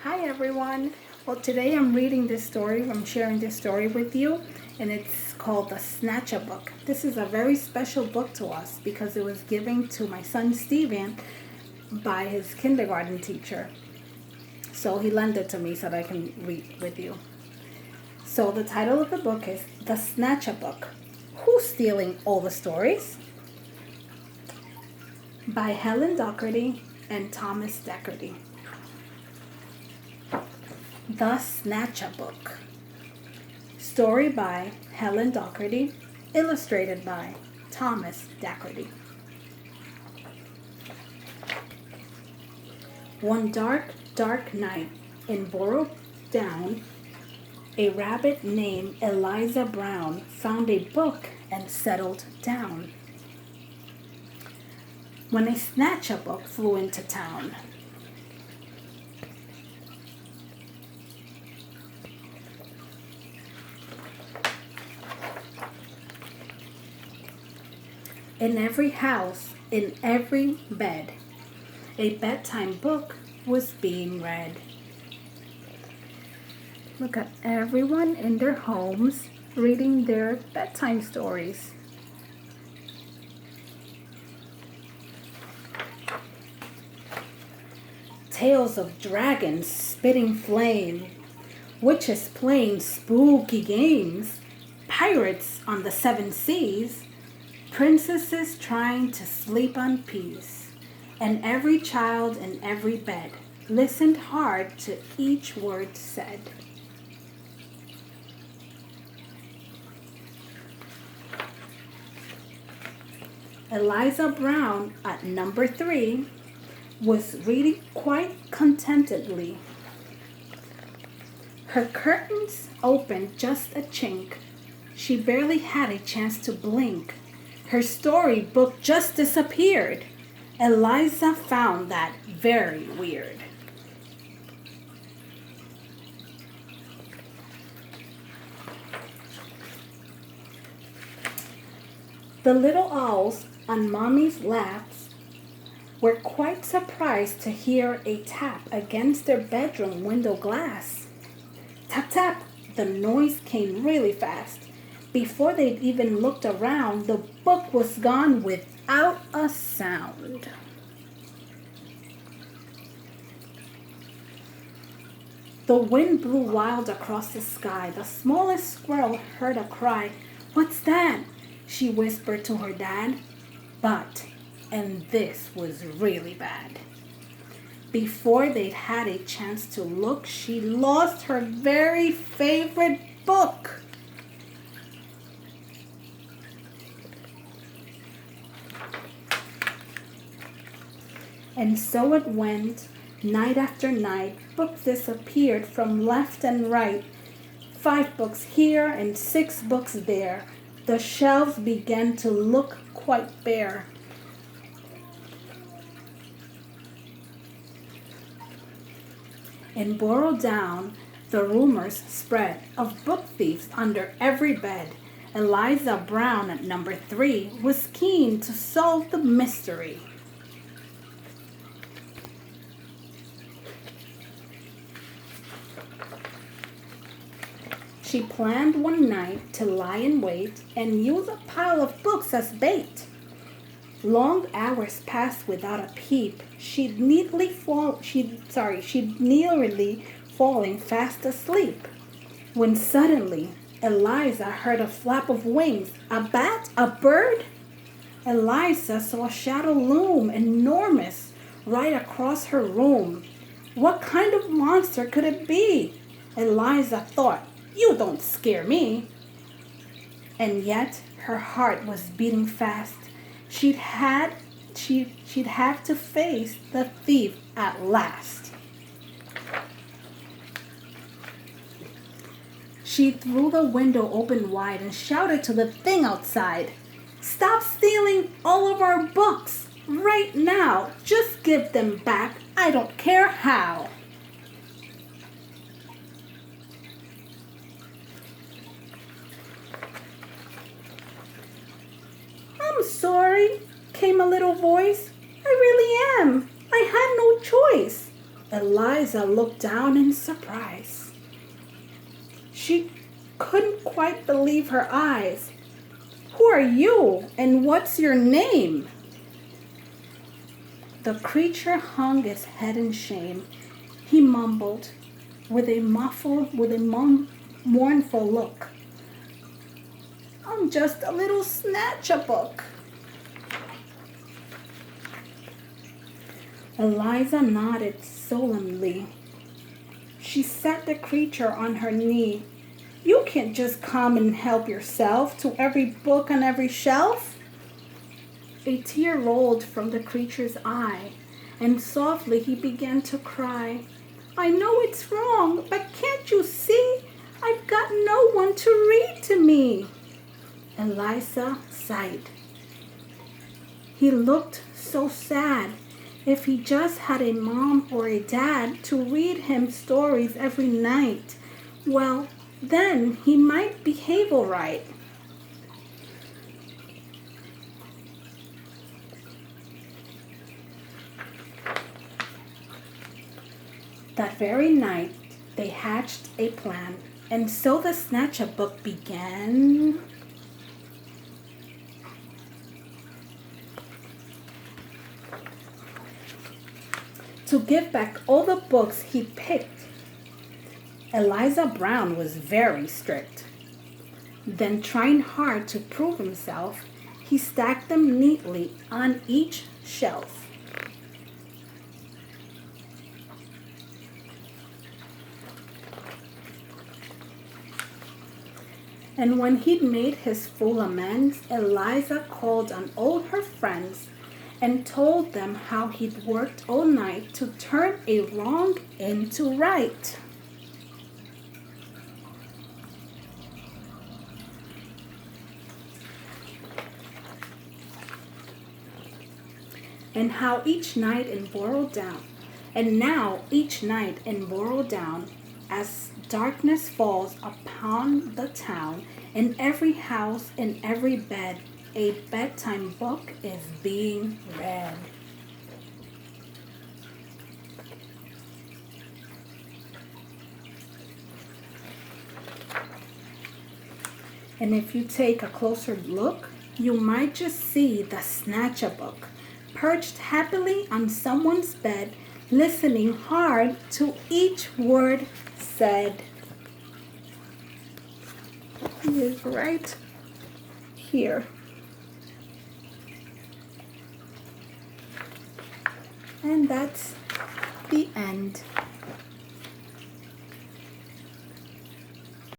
Hi everyone. Well, today I'm reading this story. I'm sharing this story with you, and it's called the Snatchabook. This is a very special book to us because it was given to my son Steven by his kindergarten teacher. So he lent it to me so that I can read with you. So the title of the book is The Snatchabook. Who's Stealing All the Stories? By Helen Doherty and Thomas Doherty. The Snatchabook. Story by Helen Doherty, illustrated by Thomas Doherty. One dark, dark night in Borough Down, a rabbit named Eliza Brown found a book and settled down. When a Snatchabook flew into town, in every house, in every bed, a bedtime book was being read. Look at everyone in their homes reading their bedtime stories. Tales of dragons spitting flame, witches playing spooky games, pirates on the seven seas, princesses trying to sleep on peace, and every child in every bed listened hard to each word said. Eliza Brown at number 3 was reading quite contentedly. Her curtains opened just a chink. She barely had a chance to blink. Her storybook just disappeared. Eliza found that very weird. The little owls on Mommy's laps were quite surprised to hear a tap against their bedroom window glass. Tap, tap! The noise came really fast. Before they'd even looked around, the book was gone without a sound. The wind blew wild across the sky. The smallest squirrel heard a cry. "What's that?" she whispered to her dad. And this was really bad. Before they'd had a chance to look, she lost her very favorite book. And so it went, night after night. Books disappeared from left and right. 5 books here and 6 books there. The shelves began to look quite bare. In Borough Down, the rumors spread of book thieves under every bed. Eliza Brown at number 3 was keen to solve the mystery. She planned one night to lie in wait and use a pile of books as bait. Long hours passed without a peep. She'd nearly falling fast asleep, when suddenly Eliza heard a flap of wings. A bat? A bird? Eliza saw a shadow loom, enormous, right across her room. What kind of monster could it be? Eliza thought. "You don't scare me." And yet her heart was beating fast. She'd have to face the thief at last. She threw the window open wide and shouted to the thing outside, "Stop stealing all of our books right now. Just give them back. I don't care how." "I'm sorry," came a little voice. "I really am. I had no choice." Eliza looked down in surprise. She couldn't quite believe her eyes. Who are you and what's your name? The creature hung his head in shame. He mumbled with a mournful look. I'm just a little Snatchabook. Eliza nodded solemnly. She set the creature on her knee. You can't just come and help yourself to every book on every shelf. A tear rolled from the creature's eye, and softly he began to cry. I know it's wrong, but can't you see? I've got no one to read to me. Eliza sighed. He looked so sad. If he just had a mom or a dad to read him stories every night, well, then he might behave all right. That very night, they hatched a plan, and so the Snatchabook began. To give back all the books he'd picked. Eliza Brown was very strict. Then, trying hard to prove himself, he stacked them neatly on each shelf. And when he'd made his full amends, Eliza called on all her friends and told them how he'd worked all night to turn a wrong into right. And how each night in Borrow Down, and now each night in Borrow Down, as darkness falls upon the town, in every house, in every bed, a bedtime book is being read. And if you take a closer look, you might just see the Snatchabook perched happily on someone's bed, listening hard to each word said. He is right here. And that's the end.